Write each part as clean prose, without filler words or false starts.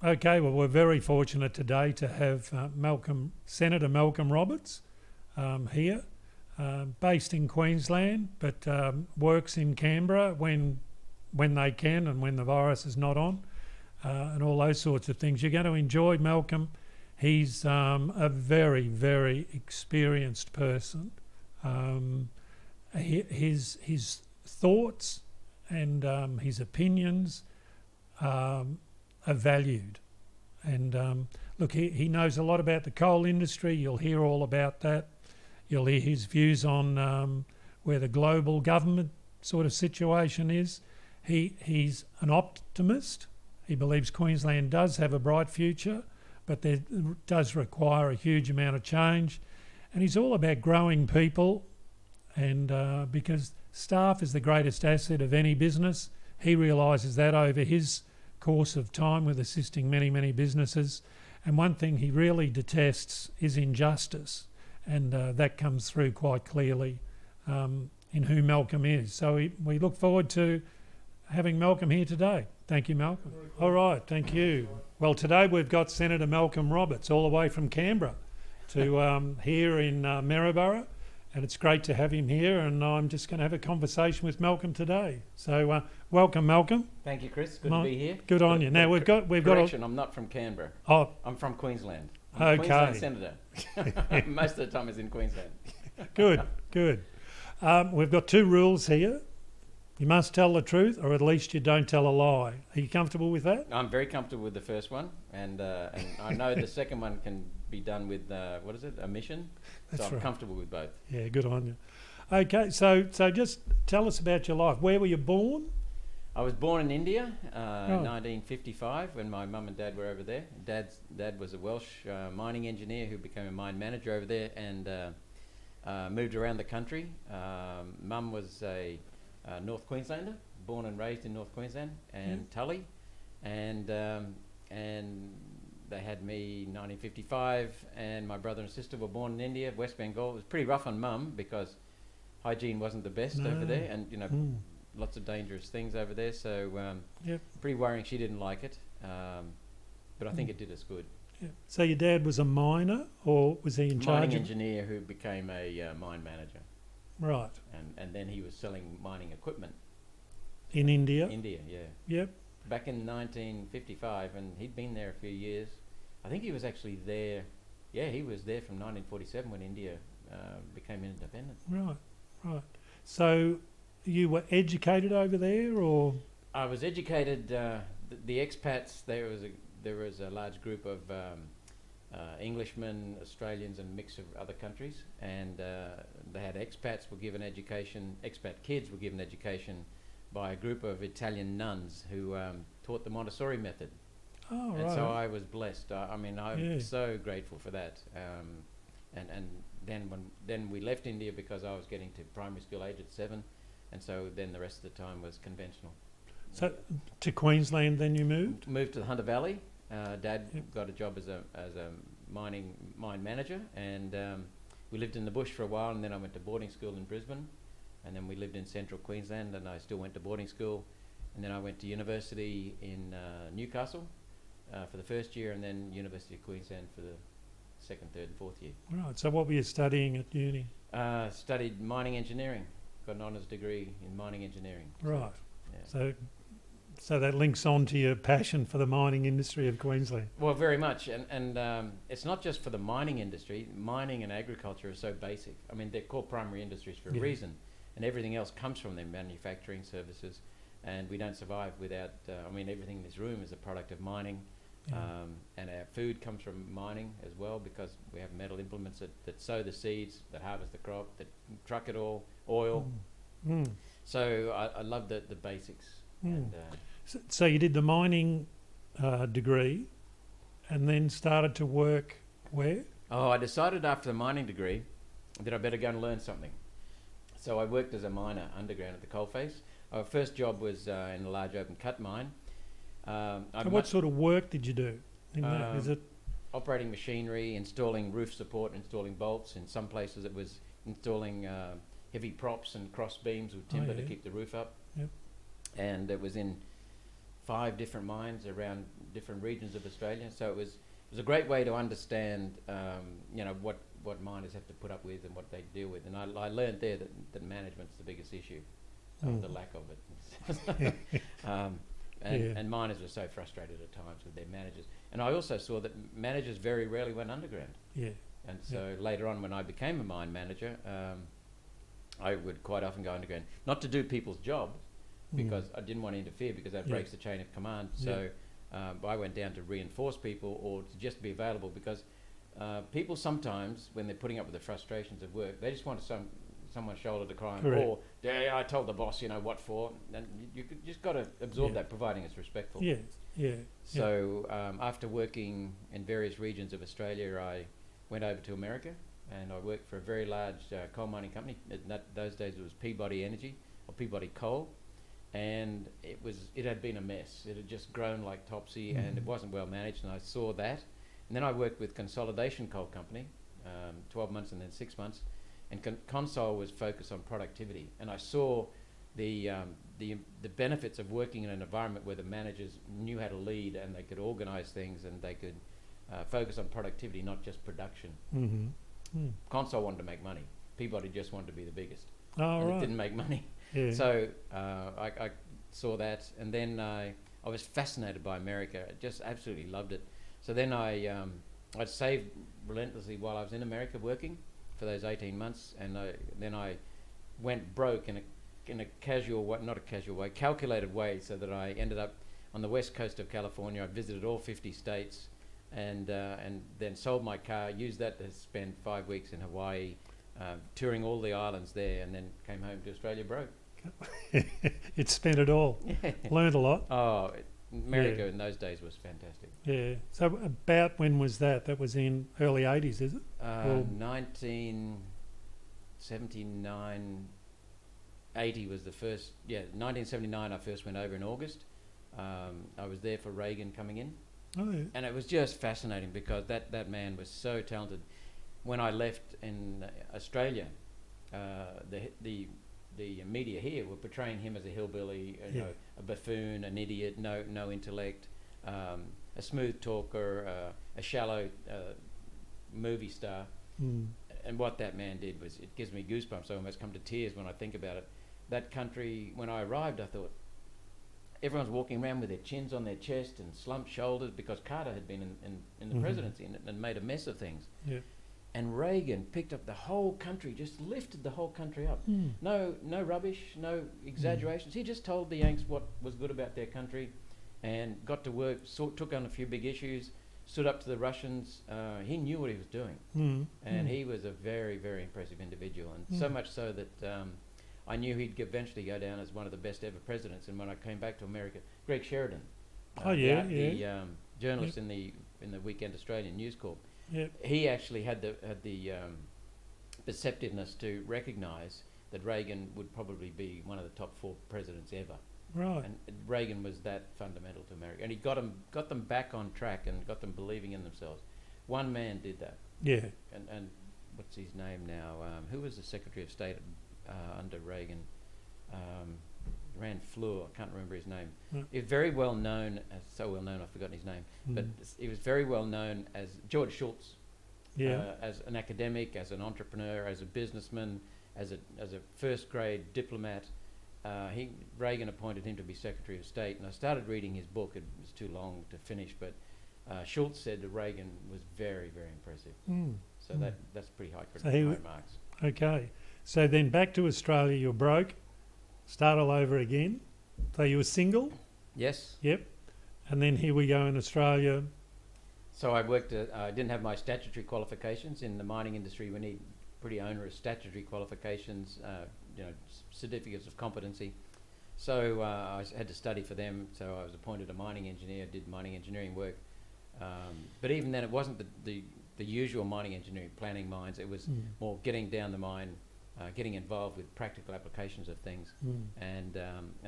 Okay, well, we're very fortunate today to have Senator Malcolm Roberts here, based in Queensland, but works in Canberra when they can and when the virus is not on, and all those sorts of things. You're going to enjoy Malcolm. He's a very, very experienced person. His thoughts and his opinions are valued. And look, he knows a lot about the coal industry. You'll hear all about that. You'll hear his views on where the global government sort of situation is. He's an optimist. He believes Queensland does have a bright future, but there does require a huge amount of change. And he's all about growing people, and because staff is the greatest asset of any business. He realises that over his course of time with assisting many, many businesses. And one thing he really detests is injustice, and that comes through quite clearly in who Malcolm is. So we look forward to having Malcolm here today. Thank you, Malcolm. All right, thank you. Well, today we've got Senator Malcolm Roberts all the way from Canberra to here in Maryborough, and it's great to have him here, and I'm just going to have a conversation with Malcolm today. So welcome, Malcolm. Thank you, Chris. Good to be here. Good on you. Now we've got correction, I'm not from Canberra. Oh, I'm from Queensland. I'm okay. Queensland Senator. Most of the time is in Queensland. Good. We've got two rules here. You must tell the truth, or at least you don't tell a lie. Are you comfortable with that? I'm very comfortable with the first one, and I know the second one can be done with omission. That's so I'm right. comfortable with both. Yeah, good on you. Okay, so just tell us about your life. Where were you born? I was born in India in 1955 when my mum and dad were over there. Dad was a Welsh mining engineer who became a mine manager over there and moved around the country. Mum was a North Queenslander, born and raised in North Queensland and Tully, and they had me in 1955, and my brother and sister were born in India, West Bengal. It was pretty rough on Mum because hygiene wasn't the best over there, and lots of dangerous things over there. So pretty worrying. She didn't like it, but I think it did us good. Yeah. So your dad was a miner, or was he in charge? Mining engineer who became a mine manager. Right. And then he was selling mining equipment. In India? India, yeah. Yep. Back in 1955, and he'd been there a few years. I think he was actually there. Yeah, he was there from 1947 when India became independent. Right. So you were educated over there, or? I was educated. The expats. There was a large group of Englishmen, Australians, and a mix of other countries, and they had expats were given education. Expat kids were given education by a group of Italian nuns who taught the Montessori method. Oh, and right. so I was blessed. I'm so grateful for that. And then we left India because I was getting to primary school age at 7, and so then the rest of the time was conventional. So to Queensland then you moved? Moved to the Hunter Valley. Dad got a job as a mine manager, and we lived in the bush for a while, and then I went to boarding school in Brisbane, and then we lived in central Queensland, and I still went to boarding school, and then I went to university in Newcastle for the first year, and then University of Queensland for the second, third and fourth year. Right, so what were you studying at uni? Studied mining engineering, got an honours degree in mining engineering. Right, yeah. So that links on to your passion for the mining industry of Queensland. Well, very much, and it's not just for the mining industry. Mining and agriculture are so basic. I mean, they're called primary industries for a reason, and everything else comes from them, manufacturing services, and we don't survive without, everything in this room is a product of mining, and our food comes from mining as well, because we have metal implements that sow the seeds, that harvest the crop, that truck it all, oil. So I love the basics. And, so you did the mining degree and then started to work where? Oh, I decided after the mining degree that I better go and learn something. So I worked as a miner underground at the coalface. Our first job was in a large open cut mine. So what sort of work did you do? Is it operating machinery, installing roof support, installing bolts? In some places it was installing heavy props and cross beams with timber to keep the roof up. Yep. And it was in 5 different mines around different regions of Australia. So it was a great way to understand, what miners have to put up with and what they deal with. And I learned there that management's the biggest issue, the lack of it. And miners were so frustrated at times with their managers. And I also saw that managers very rarely went underground. Yeah. And so later on, when I became a mine manager, I would quite often go underground, not to do people's jobs, because I didn't want to interfere, because that breaks the chain of command. So I went down to reinforce people, or to just be available, because people sometimes, when they're putting up with the frustrations of work, they just want someone's shoulder to cry on. Correct. Or, yeah, I told the boss, what for? And you just got to absorb that, providing it's respectful. Yeah, yeah. So after working in various regions of Australia, I went over to America, and I worked for a very large coal mining company. Those days it was Peabody Energy, or Peabody Coal, and it had been a mess. It had just grown like topsy, and it wasn't well managed, and I saw that. And then I worked with Consolidation Coal Company, 12 months and then 6 months, and Consol was focused on productivity, and I saw the benefits of working in an environment where the managers knew how to lead, and they could organise things, and they could focus on productivity, not just production. Consol wanted to make money. Peabody just wanted to be the biggest. It didn't make money. Yeah. So I saw that, and then I was fascinated by America. I just absolutely loved it. So then I saved relentlessly while I was in America working for those 18 months, and then I went broke in a casual way, not a casual way, calculated way, so that I ended up on the west coast of California. I visited all 50 states, and then sold my car, used that to spend 5 weeks in Hawaii, touring all the islands there, and then came home to Australia broke. It spent it all. Learned a lot. Oh, America in those days was fantastic. Yeah. So about when was that? That was in early 80s, is it? 1979, 80 was the first. Yeah, 1979 I first went over in August. I was there for Reagan coming in. Oh, yeah. And it was just fascinating, because that man was so talented. When I left in Australia, the media here were portraying him as a hillbilly, a buffoon, an idiot, no intellect, a smooth talker, a shallow movie star. And what that man did was, it gives me goosebumps. I almost come to tears when I think about it. That country, when I arrived, I thought, everyone's walking around with their chins on their chest and slumped shoulders, because Carter had been in the presidency and made a mess of things. Yeah. And Reagan picked up the whole country, just lifted the whole country up. No rubbish, no exaggerations. He just told the Yanks what was good about their country, and got to work, took on a few big issues, stood up to the Russians. He knew what he was doing. And he was a very, very impressive individual, and so much so that I knew he'd eventually go down as one of the best ever presidents. And when I came back to America, Greg Sheridan, the journalist in the Weekend Australian News Corp, he actually had the perceptiveness to recognise that Reagan would probably be one of the top 4 presidents ever. Right. And Reagan was that fundamental to America, and he got them back on track and got them believing in themselves. One man did that. Yeah. And what's his name now? Who was the Secretary of State under Reagan? Rand Fleur, I can't remember his name. He was very well known, I've forgotten his name, but he was very well known as George Shultz, as an academic, as an entrepreneur, as a businessman, as a first grade diplomat. Reagan appointed him to be Secretary of State, and I started reading his book. It was too long to finish, but Shultz said that Reagan was very, very impressive. So that's pretty high marks. Okay, so then back to Australia, you're broke. Start all over again. So you were single? Yes. Yep. And then here we go in Australia. So I worked, I didn't have my statutory qualifications. In the mining industry, we need pretty onerous statutory qualifications, certificates of competency. So I had to study for them. So I was appointed a mining engineer, did mining engineering work. But even then, it wasn't the usual mining engineering, planning mines. It was more getting down the mine, getting involved with practical applications of things. And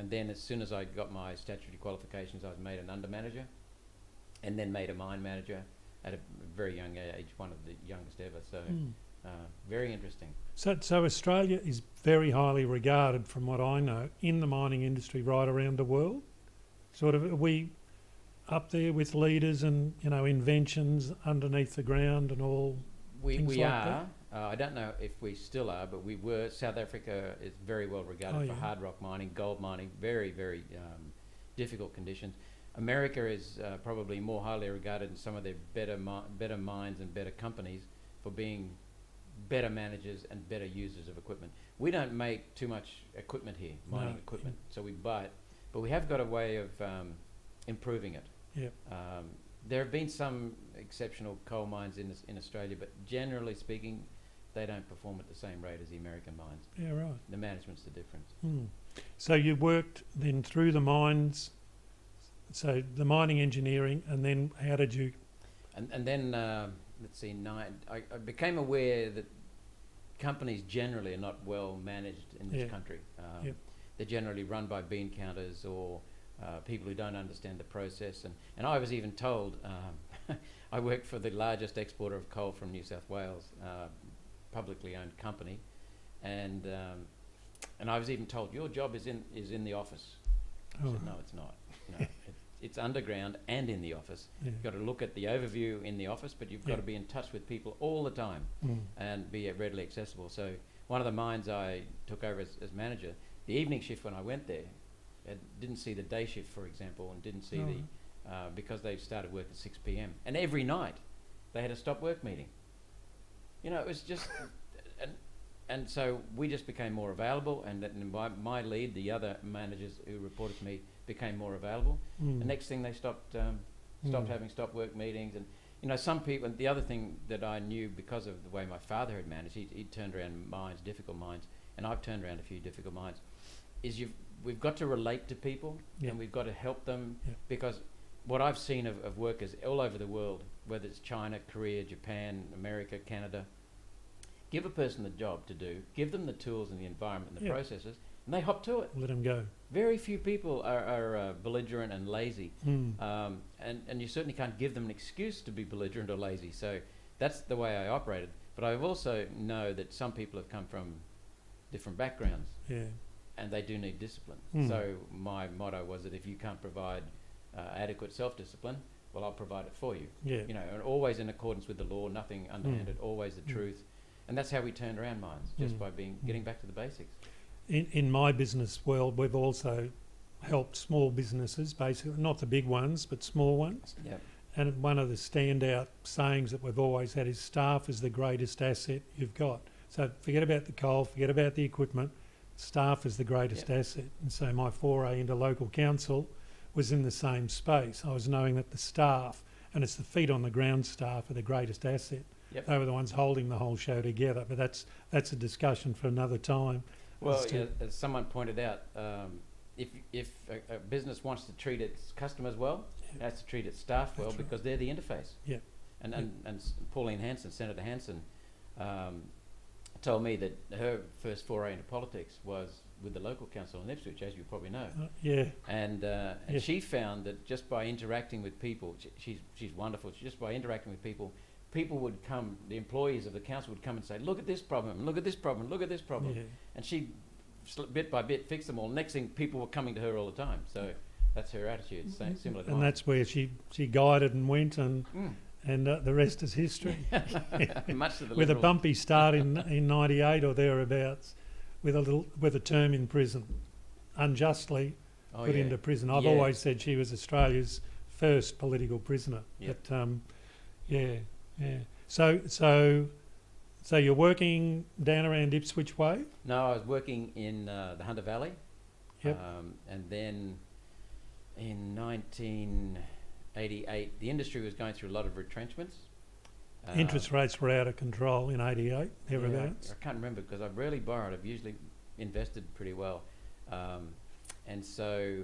then as soon as I got my statutory qualifications, I was made an under manager, and then made a mine manager at a very young age, one of the youngest ever. So very interesting. So Australia is very highly regarded, from what I know, in the mining industry right around the world? Sort of, are we up there with leaders and, you know, inventions underneath the ground and all things We like are. that? I don't know if we still are, but we were. South Africa is very well regarded for hard rock mining, gold mining, very, very difficult conditions. America is probably more highly regarded in some of their better mines and better companies for being better managers and better users of equipment. We don't make too much equipment here, mining equipment, so we buy it. But we have got a way of improving it. Yep. There have been some exceptional coal mines in Australia, but generally speaking, they don't perform at the same rate as the American mines. Yeah, right. The management's the difference. So you worked then through the mines, so the mining engineering, and then how did you... And then, let's see, I became aware that companies generally are not well managed in this country. They're generally run by bean counters or people who don't understand the process. And I was even told, I worked for the largest exporter of coal from New South Wales, publicly owned company, and I was even told, your job is in the office. I said, no, it's not. No, it's underground and in the office. You've got to look at the overview in the office, but you've got to be in touch with people all the time and be readily accessible. So one of the mines I took over as manager, the evening shift when I went there, didn't see the day shift, for example, and didn't see because they started work at 6 p.m. And every night they had a stop work meeting. You know, it was just... And so we just became more available, and my lead, the other managers who reported to me, became more available. The next thing, they stopped having stop work meetings. And you know, some people, and the other thing that I knew because of the way my father had managed, he turned around mines, difficult mines, and I've turned around a few difficult mines, is we've got to relate to people and we've got to help them because what I've seen of workers all over the world, whether it's China, Korea, Japan, America, Canada, give a person the job to do, give them the tools and the environment and the processes, and they hop to it. Let them go. Very few people are belligerent and lazy, and you certainly can't give them an excuse to be belligerent or lazy. So that's the way I operated. But I also know that some people have come from different backgrounds, and they do need discipline. So my motto was that if you can't provide adequate self-discipline, well, I'll provide it for you. You know, and always in accordance with the law, nothing underhanded, always the truth. And that's how we turned around mines, just by getting back to the basics. In my business world, we've also helped small businesses, basically, not the big ones, but small ones. And one of the standout sayings that we've always had is staff is the greatest asset you've got. So forget about the coal, forget about the equipment, staff is the greatest asset. And so my foray into local council was in the same space. I was knowing that the staff, and it's the feet on the ground staff, are the greatest asset. They were the ones holding the whole show together, but that's a discussion for another time. Well, as someone pointed out, if a business wants to treat its customers well, it has to treat its staff well because they're the interface. And Pauline Hanson, Senator Hanson, told me that her first foray into politics was with the local council in Ipswich, as you probably know. And she found that just by interacting with people, she's wonderful. Just by interacting with people, people would come, the employees of the council would come and say, look at this problem, look at this problem, look at this problem. And she, bit by bit, fixed them all. Next thing, people were coming to her all the time. So that's her attitude, similar to mine. And that's where she guided and went, and the rest is history. Much to the with a bumpy start in 98 or thereabouts, with a term in prison, unjustly put into prison. I've always said she was Australia's first political prisoner. But So you're working down around Ipswich way? No, I was working in the Hunter Valley. And then in 1988, the industry was going through a lot of retrenchments. Interest rates were out of control in 88, thereabouts. I can't remember because I've rarely borrowed. I've usually invested pretty well. And so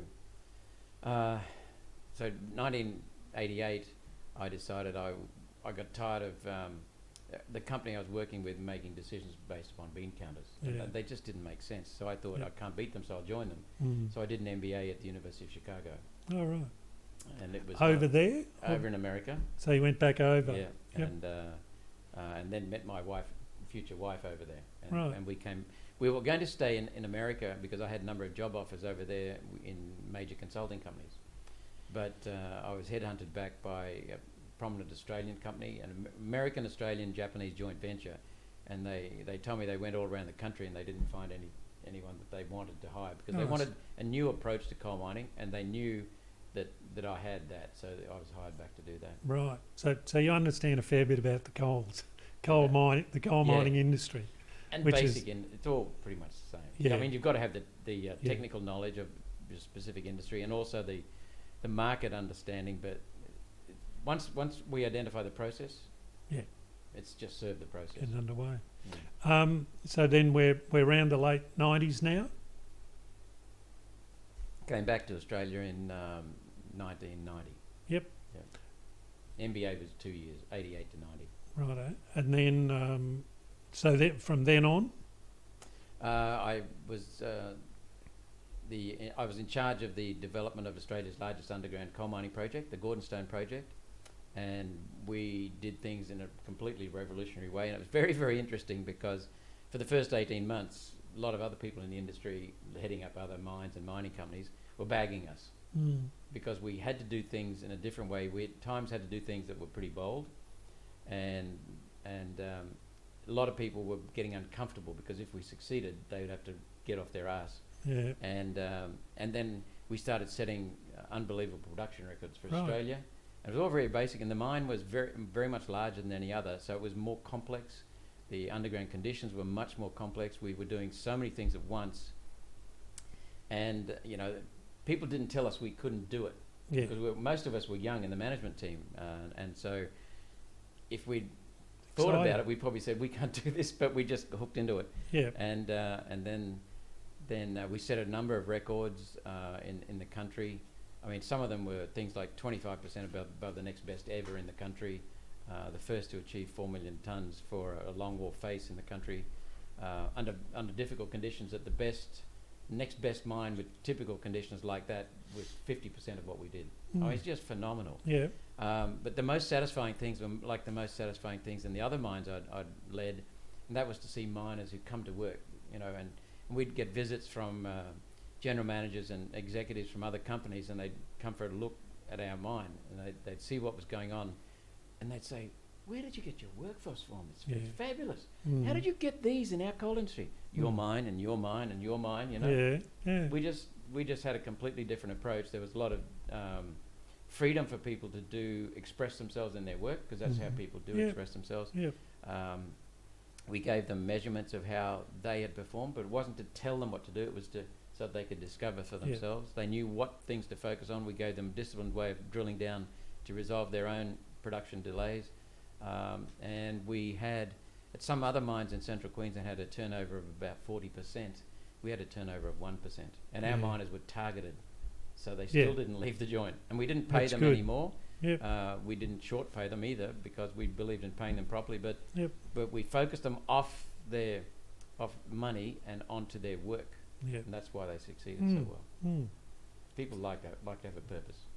1988, I decided I got tired of the company I was working with making decisions based upon bean counters. They just didn't make sense. So I thought I can't beat them, so I'll join them. So I did an MBA at the University of Chicago. Oh, right. And it was over there? Over in America. So you went back over? And then met my future wife over there. And we were going to stay in America because I had a number of job offers over there in major consulting companies. but I was headhunted back by a prominent Australian company, an American-Australian Japanese joint venture, and they told me they went all around the country and they didn't find anyone that they wanted to hire because they wanted a new approach to coal mining, and they knew that I had that, so I was hired back to do that. Right. So you understand a fair bit about the coal mining industry. And which basic, it's all pretty much the same. Yeah. I mean, you've got to have the technical knowledge of your specific industry and also the market understanding. But once we identify the process, it's just serve the process. Getting underway. Yeah. So then we're around the late 90s now. Came back to Australia in 1990. Yep. MBA was 2 years, 88 to 90. Righto. And then, from then on? I was in charge of the development of Australia's largest underground coal mining project, the Gordonstone project, and we did things in a completely revolutionary way. And it was very, very interesting because for the first 18 months, a lot of other people in the industry, heading up other mines and mining companies, were bagging us because we had to do things in a different way. We at times had to do things that were pretty bold, and a lot of people were getting uncomfortable because if we succeeded, they would have to get off their ass. Yeah. And then we started setting unbelievable production records for Australia. And it was all very basic, and the mine was very, very much larger than any other, so it was more complex. The underground conditions were much more complex. We were doing so many things at once, and people didn't tell us we couldn't do it because most of us were young in the management team, and so if we'd thought about it, we probably said we can't do this, but we just hooked into it. Yeah. And then we set a number of records in the country. I mean, some of them were things like 25% above the next best ever in the country. The first to achieve 4 million tonnes for a longwall face in the country, under difficult conditions. At the next best mine with typical conditions like that was 50% of what we did. Oh, it's just phenomenal. Yeah. But the most satisfying things were like the most satisfying things in the other mines I'd led, and that was to see miners who come to work, and we'd get visits from general managers and executives from other companies, and they'd come for a look at our mine, and they'd see what was going on, and they'd say, "Where did you get your workforce from? It's fabulous. How did you get these in our coal industry? Your mine and your mine and your mine, Yeah. We just had a completely different approach. There was a lot of freedom for people to express themselves in their work, because that's how people do express themselves. Yep. We gave them measurements of how they had performed, but it wasn't to tell them what to do, it was so they could discover for themselves. They knew what things to focus on. We gave them a disciplined way of drilling down to resolve their own production delays. And we had, at some other mines in central Queensland, had a turnover of about 40%. We had a turnover of 1%. And our miners were targeted, so they still didn't leave the joint. And we didn't pay them anymore. Yep. We didn't short pay them either, because we believed in paying them properly. But we focused them off money and onto their work. Yep. And that's why they succeeded so well. People like to have a purpose.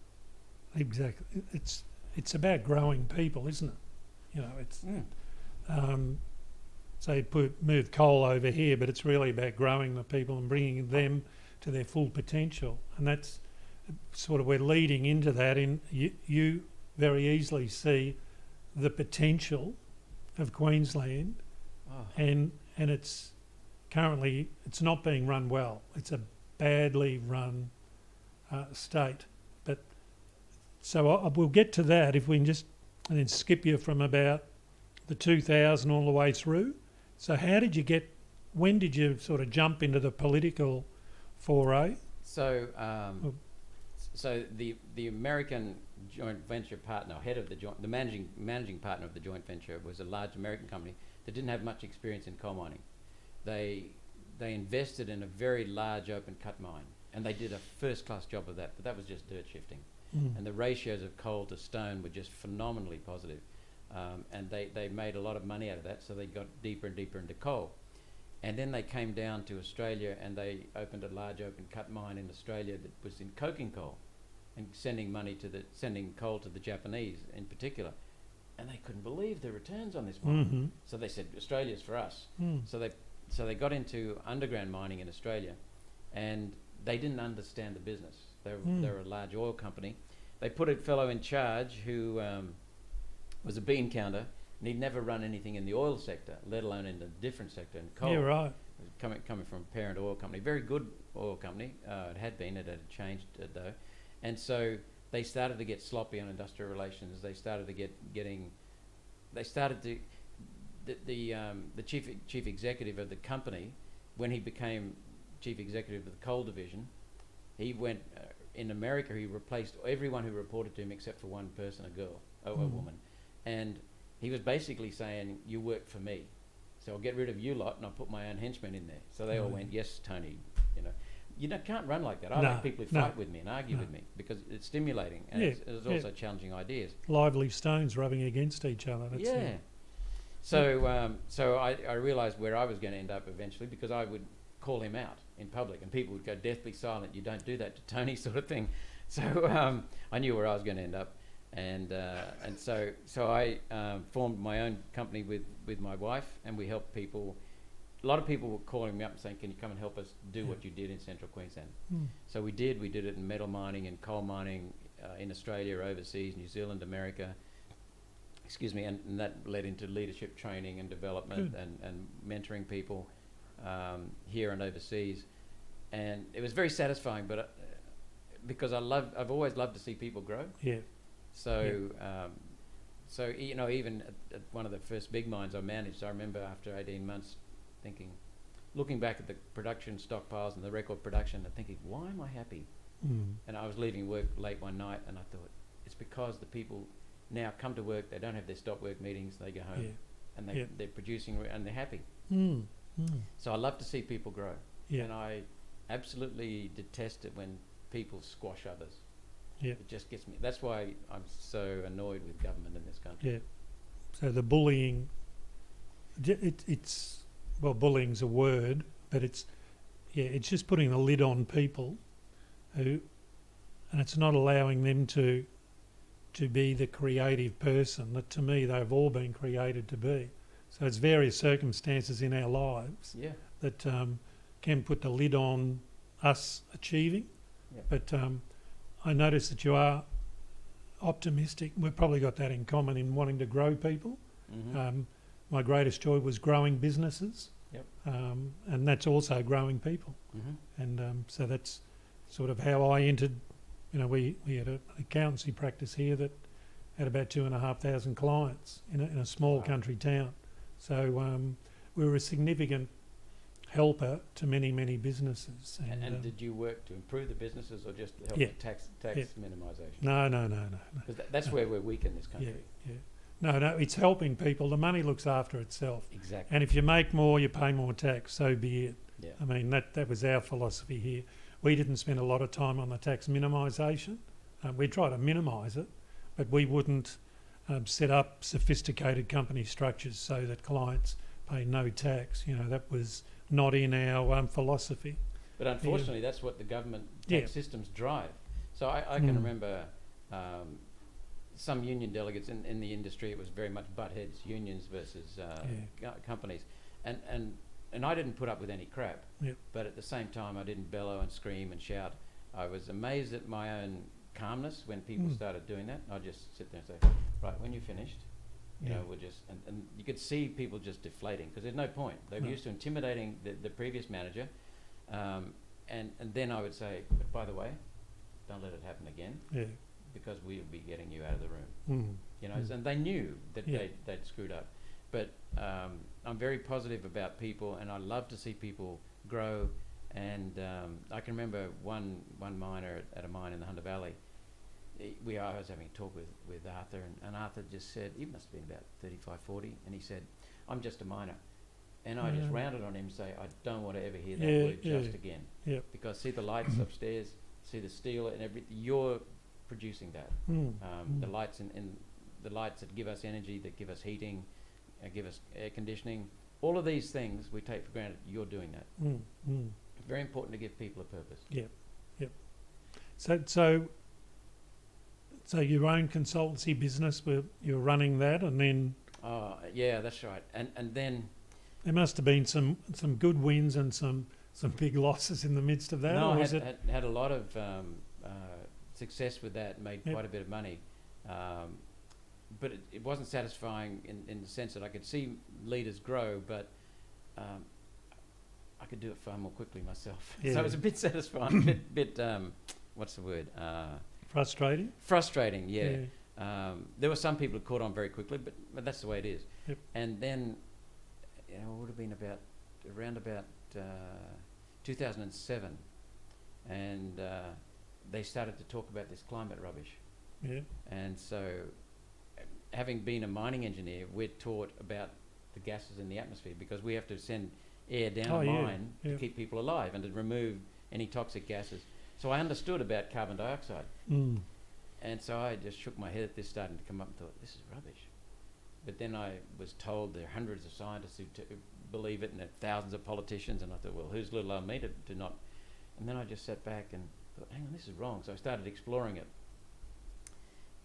Exactly. It's about growing people, isn't it? It's so you move coal over here, but it's really about growing the people and bringing them to their full potential. And that's sort of, we're leading into that. In you very easily see the potential of Queensland, and it's currently it's not being run well. It's a badly run state. But so we'll get to that if we can just and then skip you from about the 2000 all the way through. So when did you sort of jump into the political foray? So the American joint venture partner, head of the managing partner of the joint venture, was a large American company that didn't have much experience in coal mining. They invested in a very large open cut mine, and they did a first class job of that, but that was just dirt shifting. And the ratios of coal to stone were just phenomenally positive. And they made a lot of money out of that, so they got deeper and deeper into coal. And then they came down to Australia, and they opened a large open cut mine in Australia that was in coking coal and sending coal to the Japanese in particular. And they couldn't believe the returns on this mine. So they said, Australia's for us. So they got into underground mining in Australia, and they didn't understand the business. They were a large oil company, they put a fellow in charge who was a bean counter, and he'd never run anything in the oil sector, let alone in a different sector, in coal. Yeah, right. Coming from a parent oil company, very good oil company. It had changed though, and so they started to get sloppy on industrial relations. They started to the chief executive of the company, when he became chief executive of the coal division, he went in America. He replaced everyone who reported to him except for one person, a woman, and he was basically saying, "You work for me, so I'll get rid of you lot and I'll put my own henchmen in there." So they all went, "Yes, Tony." Can't run like that. I like people who fight with me and argue with me, because it's stimulating, and it's also challenging ideas. Lively stones rubbing against each other. That's So I realised where I was going to end up eventually, because I would call him out in public and people would go deathly silent. "You don't do that to Tony," sort of thing. So I knew where I was going to end up. And so I formed my own company with my wife, and we helped people. A lot of people were calling me up and saying, "Can you come and help us do what you did in Central Queensland?" So we did. We did it in metal mining and coal mining in Australia, overseas, New Zealand, America. Excuse me, and that led into leadership training and development and mentoring people here and overseas. And it was very satisfying, but because I've always loved to see people grow. Yeah. So, even at one of the first big mines I managed, I remember after 18 months looking back at the production stockpiles and the record production and thinking, why am I happy? And I was leaving work late one night and I thought, it's because the people now come to work, they don't have their stop work meetings, they go home and they're producing and they're happy. So I love to see people grow. And I absolutely detest it when people squash others. It just gets me. That's why I'm so annoyed with government in this country. So the bullying, bullying's a word, but it's just putting the lid on people and it's not allowing them to be the creative person that, to me, they've all been created to be. So it's various circumstances in our lives that can put the lid on us achieving. But I notice that you are optimistic. We've probably got that in common in wanting to grow people. My greatest joy was growing businesses, and that's also growing people. And so that's sort of how I entered. We had an accountancy practice here that had about 2,500 clients in a small country town. So we were a significant helper to many, many businesses. And did you work to improve the businesses or just help with tax minimisation? No. Because that's where we're weak in this country. No, it's helping people. The money looks after itself. Exactly. And if you make more, you pay more tax, so be it. I mean, that was our philosophy here. We didn't spend a lot of time on the tax minimisation. We try to minimise it, but we wouldn't set up sophisticated company structures so that clients pay no tax. That was not in our philosophy. But unfortunately, that's what the government tax systems drive. So I can remember some union delegates in the industry. It was very much butt heads, unions versus companies, and I didn't put up with any crap. But at the same time, I didn't bellow and scream and shout. I was amazed at my own calmness when people started doing that. I'd just sit there and say, "Right, when you're finished." We're just, and you could see people just deflating because there's no point. They're used to intimidating the previous manager, and then I would say, "But by the way, don't let it happen again, because we'll be getting you out of the room." And they knew that they'd screwed up. But I'm very positive about people, and I love to see people grow. And I can remember one miner at a mine in the Hunter Valley. I was having a talk with Arthur, and Arthur just said, he must have been about 35, 40, and he said, "I'm just a miner." And I just rounded on him and say, "I don't want to ever hear that word just again." Because see the lights upstairs, see the steel and everything, you're producing that. The lights in the lights that give us energy, that give us heating, give us air conditioning, all of these things we take for granted, you're doing that. It's very important to give people a purpose. So your own consultancy business, you're running that, and then... Yeah, that's right. And then... There must have been some good wins and some big losses in the midst of that. No, I had a lot of success with that, made Yep. quite a bit of money. But it wasn't satisfying in the sense that I could see leaders grow, but I could do it far more quickly myself. Yeah. So it was a bit satisfying, bit what's the word? Frustrating? Frustrating, yeah. There were some people who caught on very quickly, but that's the way it is. Yep. And then, it would have been around about 2007, and they started to talk about this climate rubbish. Yeah. And so, having been a mining engineer, we're taught about the gases in the atmosphere because we have to send air down a mine to keep people alive and to remove any toxic gases. So I understood about carbon dioxide. And so I just shook my head at this, starting to come up and thought, this is rubbish. But then I was told there are hundreds of scientists who believe it, and there are thousands of politicians, and I thought, well, who's little old me to not... And then I just sat back and thought, hang on, this is wrong. So I started exploring it.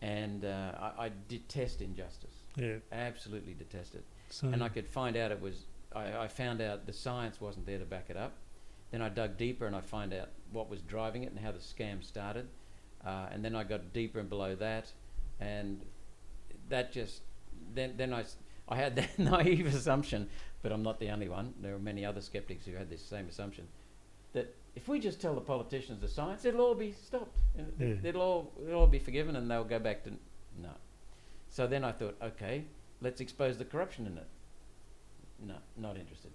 And I detest injustice. Yeah. Absolutely detest it. So And I could find out I found out the science wasn't there to back it up. Then I dug deeper and I found out what was driving it and how the scam started. And then I got deeper and below that. And that just, then I had that naive assumption, but I'm not the only one. There are many other skeptics who had this same assumption, that if we just tell the politicians the science, it'll all be stopped. And it'll all be forgiven and they'll go back to, no. So then I thought, okay, let's expose the corruption in it. No, not interested.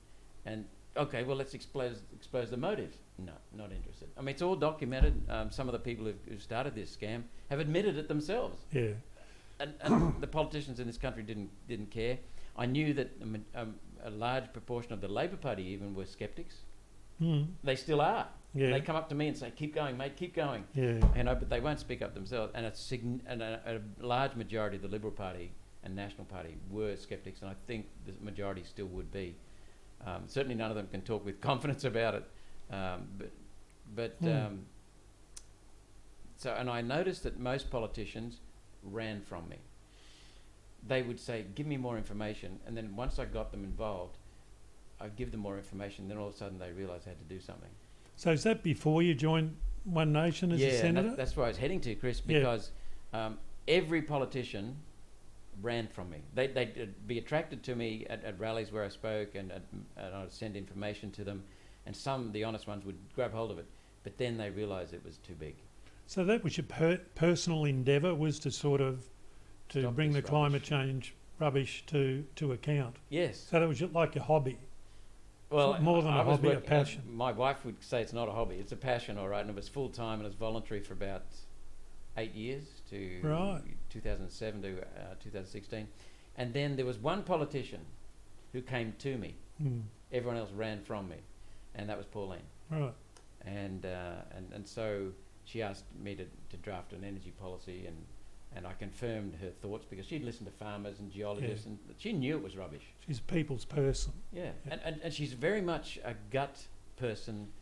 And okay, well, let's expose the motives. No, not interested. I mean, it's all documented. Some of the people who started this scam have admitted it themselves. Yeah. And the politicians in this country didn't care. I knew that a large proportion of the Labor Party even were skeptics. They still are. Yeah. They come up to me and say, "Keep going, mate, keep going." Yeah. But they won't speak up themselves. And a large majority of the Liberal Party and National Party were skeptics, and I think the majority still would be. Certainly, none of them can talk with confidence about it. So, and I noticed that most politicians ran from me. They would say, "Give me more information," and then once I got them involved, I'd give them more information. Then all of a sudden, they realised they had to do something. So is that before you joined One Nation as a senator? Yeah, that's where I was heading to, Chris, because every politician ran from me. They'd be attracted to me at rallies where I spoke, and I'd send information to them, and some, the honest ones, would grab hold of it, but then they realised it was too big. So that was your personal endeavour, was to sort of Stop bring this the climate rubbish. change rubbish to account. Yes. So that was like your hobby. Well, more than a was hobby, a passion. My wife would say it's not a hobby; it's a passion, all right. And it was full time, and it was voluntary for about 8 years, to 2007 to 2016. And then there was one politician who came to me. Everyone else ran from me, and that was Pauline. Right. And so she asked me to draft an energy policy, and I confirmed her thoughts because she'd listened to farmers and geologists, and she knew it was rubbish. She's a people's person. Yeah. And she's very much a gut person,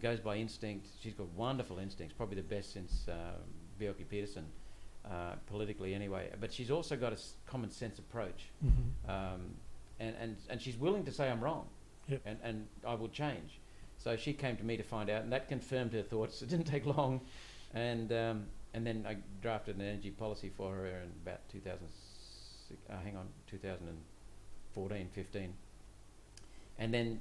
goes by instinct. She's got wonderful instincts, probably the best since Bjelke Peterson, politically anyway. But she's also got a common sense approach, and she's willing to say I'm wrong, and I will change. So she came to me to find out, and that confirmed her thoughts. It didn't take long, and then I drafted an energy policy for her in about 2014, 15. And then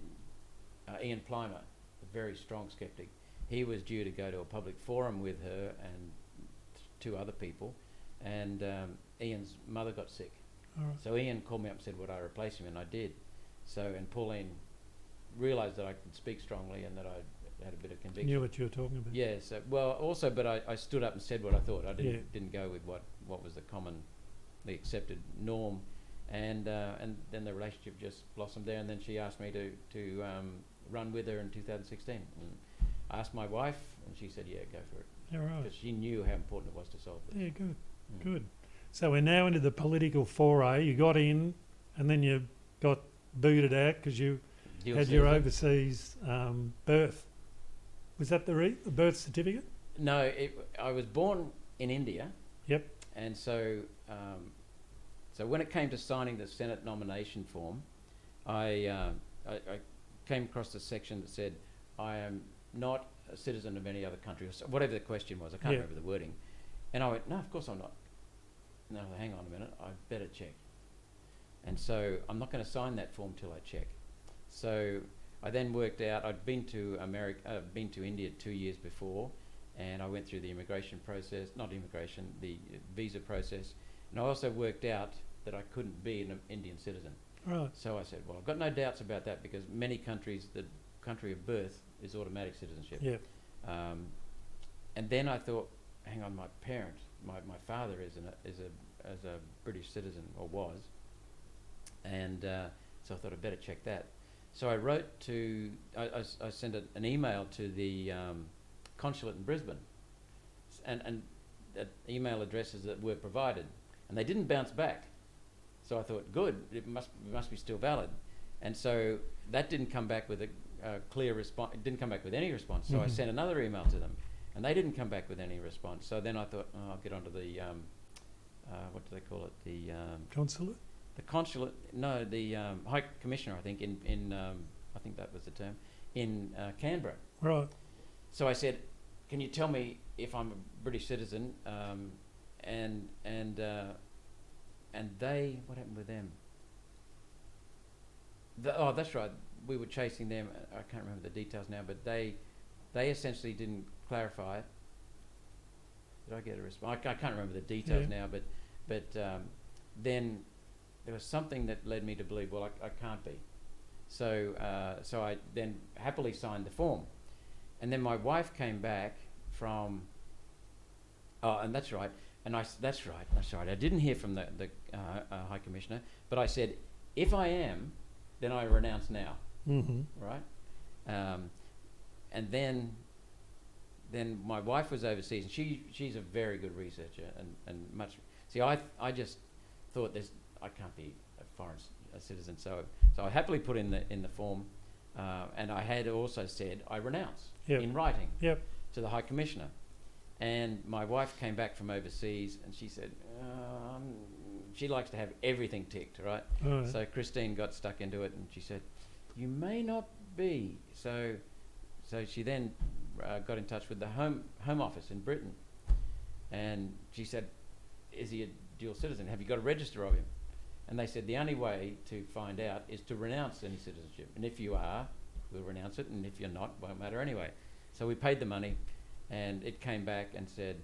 Ian Plimer, a very strong skeptic, he was due to go to a public forum with her and two other people, and Ian's mother got sick. All right. So Ian called me up and said, would I replace him? And I did. So, and Pauline realised that I could speak strongly and that I had a bit of conviction. Knew what you were talking about. Yeah, so, well, also, but I stood up and said what I thought. I didn't go with what was the commonly accepted norm, and then the relationship just blossomed there. And then she asked me to run with her in 2016. And I asked my wife, and she said, "Yeah, go for it." Yeah, right. Because she knew how important it was to solve this. Yeah, good, good. So we're now into the political foray. You got in, and then you got booted out because you had your overseas birth. Was that the birth certificate? No, I was born in India. Yep. And so, so when it came to signing the Senate nomination form, I came across a section that said, "I am not a citizen of any other country, or whatever the question was. I can't remember the wording. And I went, no, of course I'm not. No, hang on a minute, I better check. And so I'm not going to sign that form till I check. So I then worked out, I'd been to India 2 years before, and I went through the immigration process, the visa process, and I also worked out that I couldn't be an Indian citizen. Right. So I said, well, I've got no doubts about that, because many countries, the country of birth is automatic citizenship. Yeah. And then I thought, hang on, my parent, my father is a British citizen, or was, and so I thought I'd better check that. So I wrote to, I sent an email to the consulate in Brisbane, and email addresses that were provided, and they didn't bounce back. So I thought, good, it must be still valid. And so that didn't come back with a clear response. It didn't come back with any response. So I sent another email to them, and they didn't come back with any response. So then I thought, oh, I'll get onto the what do they call it? The Consulate? The consulate? No, the High Commissioner, I think, in I think that was the term, in Canberra. Right. So I said, can you tell me if I'm a British citizen? And they, what happened with them? Oh, that's right. We were chasing them. I can't remember the details now, but they essentially didn't clarify it. Did I get a response? I can't remember the details now, but then there was something that led me to believe, well, I can't be. So I then happily signed the form, and then my wife came back from. Oh, and that's right. And that's right. I didn't hear from the High Commissioner, but I said, if I am, then I renounce now. Mm-hmm. Right. And then my wife was overseas, and she's a very good researcher and much. See, I just thought I can't be a foreign citizen, so I happily put in the form, and I had also said I renounce in writing to the High Commissioner. And my wife came back from overseas, and she said she likes to have everything ticked, right? Right. So Christine got stuck into it, and she said, "You may not be." So she then got in touch with the Home Office in Britain, and she said, "Is he a dual citizen? Have you got a register of him?" And they said the only way to find out is to renounce any citizenship, and if you are, we'll renounce it, and if you're not, won't matter anyway. So we paid the money. And it came back and said,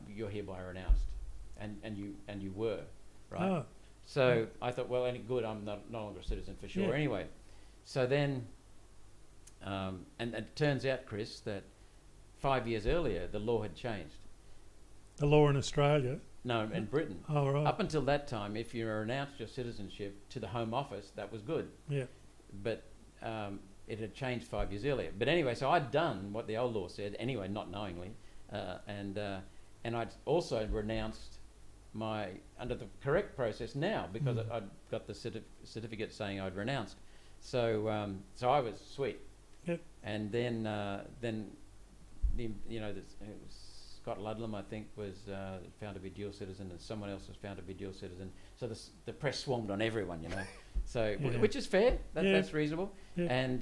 "You're hereby renounced," and you were, right? Oh. So I thought, well, any good? I'm no longer a citizen for sure. Anyway, so then, and it turns out, Chris, that 5 years earlier the law had changed. The law in Australia? No, in Britain. Oh, right. Up until that time, if you renounced your citizenship to the Home Office, that was good. Yeah. But it had changed 5 years earlier. But anyway, so I'd done what the old law said anyway, not knowingly, and I'd also renounced under the correct process now, because I'd got the certificate saying I'd renounced. So I was sweet. Yep. And then Scott Ludlam, I think, was found to be dual citizen, and someone else was found to be dual citizen. So the press swarmed on everyone, So which is fair. That's reasonable. Yeah. And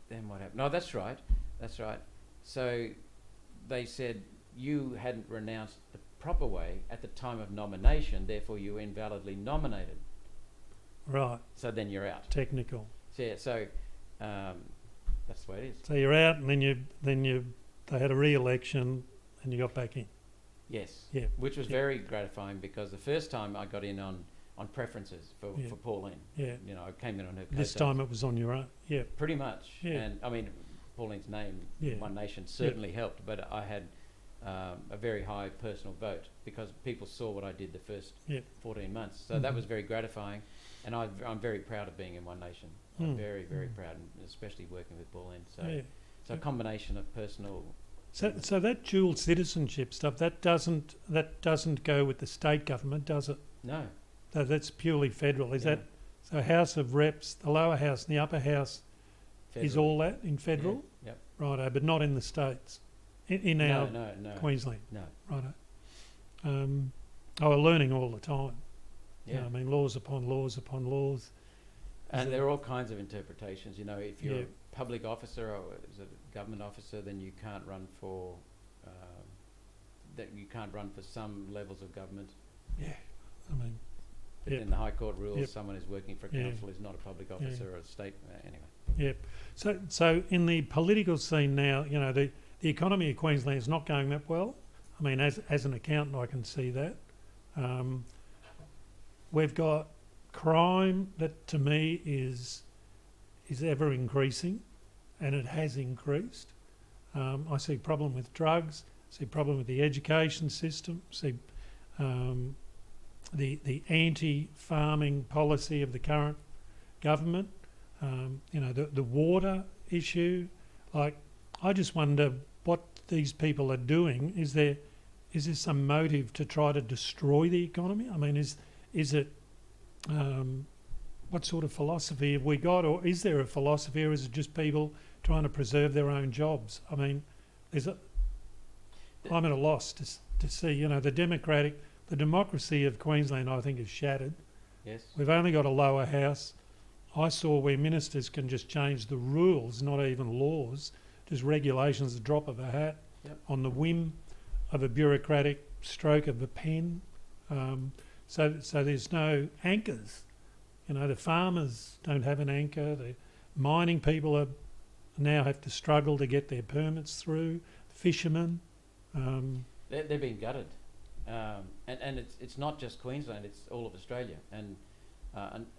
then what happened? No, that's right. So they said you hadn't renounced the proper way at the time of nomination, therefore you were invalidly nominated. Right. So then you're out. Technical. So that's the way it is. So you're out, and then they had a re-election, and you got back in. Yes. Yeah. Which was very gratifying, because the first time I got in on preferences for Pauline. Yeah. I came in on her. This time it was on your own. Yeah. Pretty much. Yeah. And I mean, Pauline's name, One Nation, certainly helped, but I had a very high personal vote, because people saw what I did the first 14 months. So that was very gratifying, and I'm very proud of being in One Nation. I'm very, very proud, and especially working with Pauline. So a combination of personal. So that dual citizenship stuff, that doesn't go with the state government, does it? No. So that's purely federal. Is that so? House of Reps, the lower house and the upper house, federal. Is all that in federal? Yeah. Yep. Righto, but not in the states. In our Queensland. No. Righto. We're learning all the time. Yeah. I mean, laws upon laws upon laws. And there are all kinds of interpretations. You know, if you're Yeah. a public officer or as a government officer, then you can't run for some levels of government. Yeah, I mean, But Yep. then the High Court rules Yep. someone who's working for a Yeah. council is not a public officer or a state. Anyway. yeah. So in the political scene now, you know, the economy of Queensland is not going that well. I mean, as an accountant, I can see that. We've got crime that to me is ever increasing, and it has increased. I see problem with drugs, see problem with the education system, see the anti-farming policy of the current government. You know, the water issue. Like, I just wonder what these people are doing. Is there some motive to try to destroy the economy? I mean, is it what sort of philosophy have we got, or is there a philosophy, or is it just people trying to preserve their own jobs? I mean, I'm at a loss to see. You know, the democracy of Queensland, I think, is shattered. Yes. We've only got a lower house. I saw where ministers can just change the rules, not even laws, just regulations, the drop of a hat, Yep. on the whim of a bureaucratic stroke of a pen. So there's no anchors. You know, the farmers don't have an anchor. The mining people now have to struggle to get their permits through. Fishermen. They're being gutted. And it's not just Queensland, it's all of Australia. And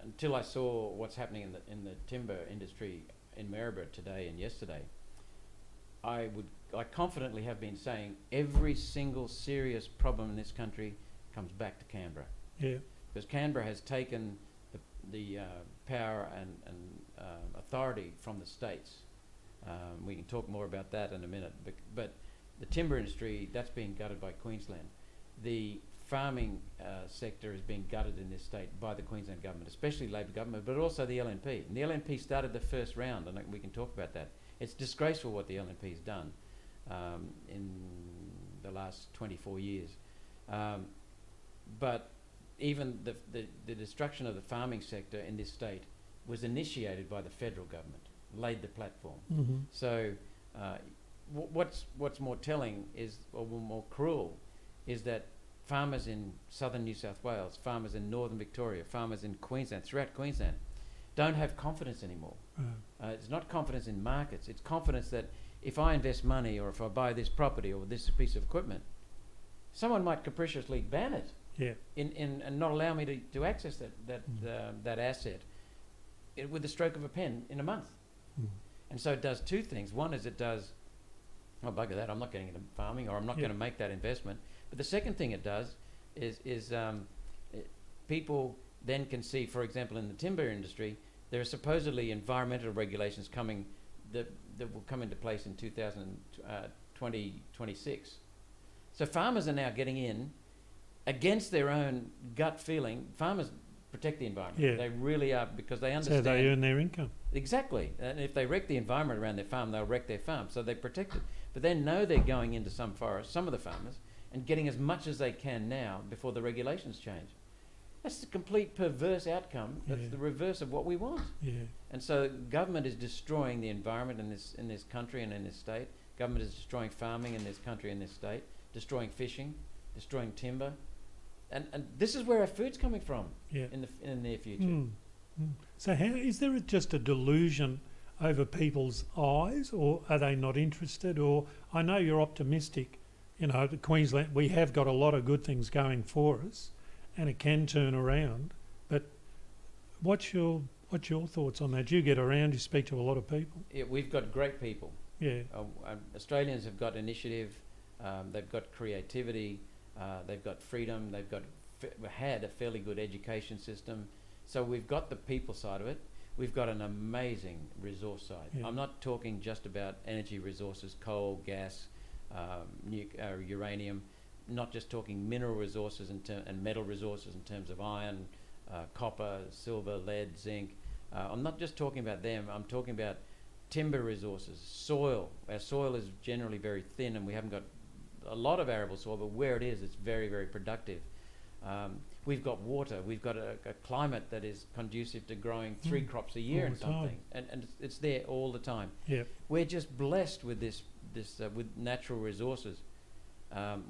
until I saw what's happening in the timber industry in Maryborough today and yesterday, I confidently have been saying every single serious problem in this country comes back to Canberra. Yeah. Because Canberra has taken the power and authority from the states. We can talk more about that in a minute. But the timber industry, that's being gutted by Queensland. The farming sector is being gutted in this state by the Queensland government, especially Labor government, but also the LNP. And the LNP started the first round, and we can talk about that. It's disgraceful what the LNP's done in the last 24 years. But even the destruction of the farming sector in this state was initiated by the federal government, laid the platform. Mm-hmm. So what's more telling is, or more cruel, is that farmers in southern New South Wales, farmers in northern Victoria, farmers in Queensland, throughout Queensland, don't have confidence anymore. It's not confidence in markets, it's confidence that if I invest money or if I buy this property or this piece of equipment, someone might capriciously ban it. Yeah. And not allow me to access that asset with the stroke of a pen in a month. Mm. And so it does two things. One is it does, oh, bugger that, I'm not getting into farming, or I'm not going to make that investment. But the second thing it does is people then can see, for example, in the timber industry, there are supposedly environmental regulations coming that will come into place in 2026. So farmers are now getting in against their own gut feeling. Farmers protect the environment. Yeah. They really are, because they understand. So they earn their income. Exactly. And if they wreck the environment around their farm, they'll wreck their farm. So they protect it. But they know they're going into some forests, some of the farmers, and getting as much as they can now before the regulations change. That's the complete perverse outcome. That's the reverse of what we want. Yeah. And so government is destroying the environment in this country and in this state. Government is destroying farming in this country and this state, destroying fishing, destroying timber. And this is where our food's coming from in the near future. Mm. Mm. So how is there just a delusion over people's eyes, or are they not interested? Or I know you're optimistic. You know, the Queensland, we have got a lot of good things going for us, and it can turn around. But what's your thoughts on that? You get around, you speak to a lot of people. Yeah, we've got great people. Yeah. Australians have got initiative. They've got creativity. They've got freedom. They've had a fairly good education system. So we've got the people side of it. We've got an amazing resource side. Yeah. I'm not talking just about energy resources, coal, gas, uranium. Not just talking mineral resources and metal resources in terms of iron, copper, silver, lead, zinc. I'm not just talking about them. I'm talking about timber resources, soil. Our soil is generally very thin, and we haven't got a lot of arable soil, but where it is, it's very, very productive. We've got water. We've got a climate that is conducive to growing 3 crops a year All and the time. something, and it's there all the time. Yep. We're just blessed with this with natural resources.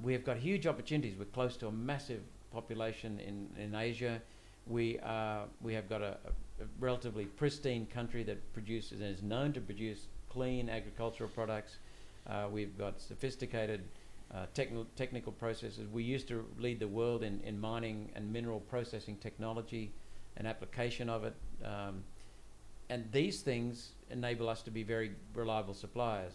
We have got huge opportunities. We're close to a massive population in Asia. We have got a relatively pristine country that produces and is known to produce clean agricultural products. We've got sophisticated technical processes. We used to lead the world in mining and mineral processing technology and application of it. And these things enable us to be very reliable suppliers.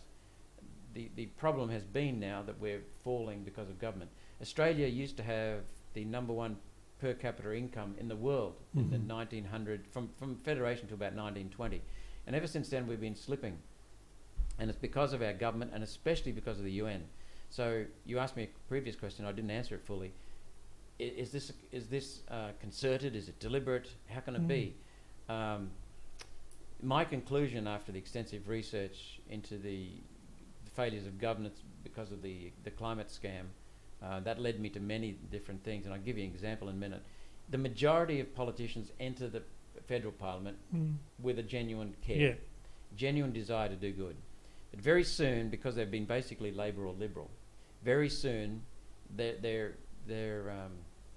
The problem has been now that we're falling because of government. Australia used to have the #1 per capita income in the world in the 1900, from Federation to about 1920. And ever since then we've been slipping. And it's because of our government, and especially because of the UN. So you asked me a previous question, I didn't answer it fully. Is this concerted? Is it deliberate? How can it be? My conclusion after the extensive research into the failures of governance because of the climate scam, that led me to many different things, and I'll give you an example in a minute. The majority of politicians enter the federal parliament with a genuine care, genuine desire to do good. But very soon, because they've been basically Labor or Liberal, very soon they're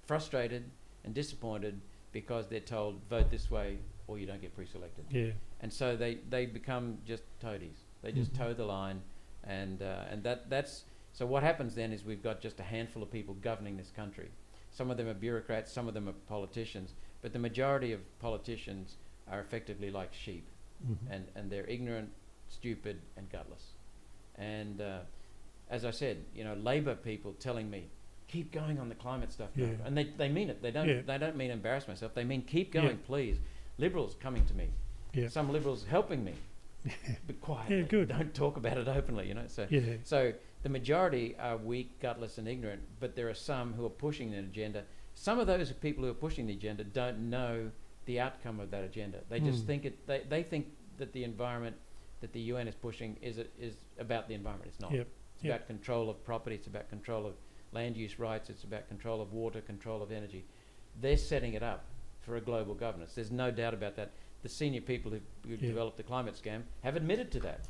frustrated and disappointed because they're told vote this way or you don't get pre-selected. Yeah. And so they become just toadies. They just toe the line, and that's so what happens then is we've got just a handful of people governing this country. Some of them are bureaucrats, some of them are politicians, but the majority of politicians are effectively like sheep, and they're ignorant, stupid, and gutless. And as I said, Labor people telling me, keep going on the climate stuff, and they mean it. They don't mean embarrass myself. They mean keep going, please. Liberals coming to me, some liberals helping me, but quietly. Good. Don't talk about it openly, So the majority are weak, gutless, and ignorant, but there are some who are pushing an agenda. Some of those people who are pushing the agenda don't know the outcome of that agenda. They just think they think that the environment that the UN is pushing is about the environment. It's not. It's about control of property. It's about control of land use rights. It's about control of water, control of energy. They're setting it up for a global governance. There's no doubt about that. The senior people who developed the climate scam have admitted to that.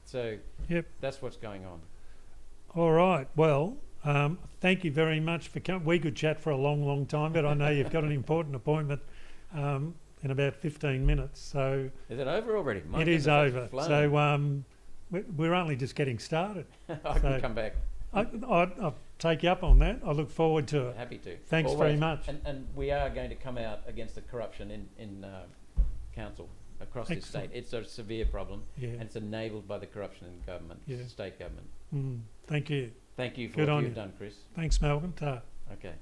So that's what's going on. All right. Well, thank you very much for coming. We could chat for a long, long time, but I know you've got an important appointment in about 15 minutes. So is it over already? It is over. So we're only just getting started. I can come back. I'll take you up on that. I look forward to it. Happy to. Thanks very much. And we are going to come out against the corruption in council across this state. It's a severe problem, and it's enabled by the corruption in government, state government. Thank you. Thank you for what you've done, Chris. Thanks, Malcolm. Ta. Okay.